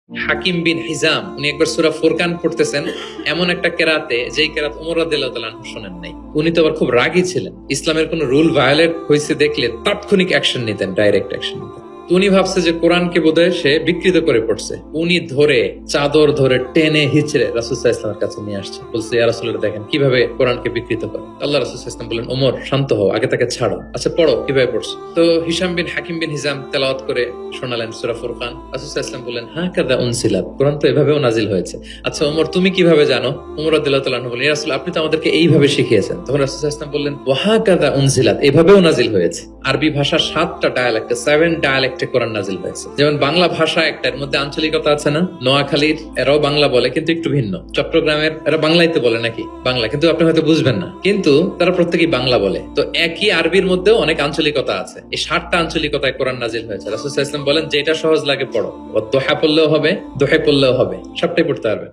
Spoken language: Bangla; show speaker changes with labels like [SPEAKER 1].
[SPEAKER 1] হাকিম বিন হিজাম উনি একবার সূরা ফুরকান পড়তেছেন এমন একটা কেরাতে, যেই কেরাত ওমর রাদিয়াল্লাহু তাআলা আনহু শোনেন নাই। উনি তো আবার খুব রাগী ছিলেন, ইসলামের কোন রুল ভায়োলেট হয়েছে দেখলে তাৎক্ষণিক অ্যাকশন নিতেন, ডাইরেক্ট অ্যাকশন নিতেন। তো উনি ভাবছে যে কোরআনকে বোধহয় সে বিকৃত করে পড়ছে। উনি ধরে চাদর ধরে টেনে হিচড়ে রাসূল সাল্লাল্লাহু আলাইহি ওয়াসাল্লামের কাছে নিয়ে আসছে, বলছে ইয়া রাসূলুল্লাহ দেখেন কিভাবে কোরআনকে বিকৃত করে। আল্লাহ রাসূল সাল্লাল্লাহু আলাইহি ওয়াসাল্লাম বললেন, ওমর শান্ত হও, আগে তাকে ছাড়ো, আচ্ছা পড়ো কিভাবে পড়ছো। তো হিশাম বিন হাকিম বিন হিজাম তেলাওয়াত করে শোনালেন সূরা ফুরকান। রাসূল সাল্লাল্লাহু আলাইহি ওয়াসাল্লাম বললেন, হ্যাঁ কাদা উনসিলাত, কোরআন তো এভাবেও নাজিল হয়েছে। আচ্ছা ওমর তুমি কিভাবে জানো? ওমর রাদিয়াল্লাহু তাআলা আনহু বললেন, ইয়া রাসূল আপনি তো আমাদেরকে এইভাবে শিখিয়েছেন। তখন রাসূল সাল্লাল্লাহু আলাইহি ওয়াসাল্লাম বললেন, ওয়া কাদা উনসিলাত, এভাবেও নাজিল হয়েছে। আরবি ভাষা 7টা ডায়ালেক্টে, 7 ডায়ালেক্টে কোরআন নাজিল হয়েছে। যেমন বাংলা ভাষা একটা, এর মধ্যে আঞ্চলিকতা আছে না? নোয়াখালীর এরাও বাংলা বলে কিন্তু একটু ভিন্ন, চট্টগ্রামের এরা বাংলাইতে বলে নাকি বাংলা, কিন্তু আপনি হয়তো বুঝবেন না, কিন্তু তারা প্রত্যেকেই বাংলা বলে। তো একই আরবির মধ্যেও অনেক আঞ্চলিকতা আছে। এই 7টা আঞ্চলিকতায় কোরআন নাজিল হয়েছে। রাসূল সাল্লাল্লাহু আলাইহি ওয়াসাল্লাম বলেন যেটা সহজ লাগে পড়ো, দোহা পড়লেও হবে, দোহে পড়লেও হবে, সবটাই পড়তে পারবে।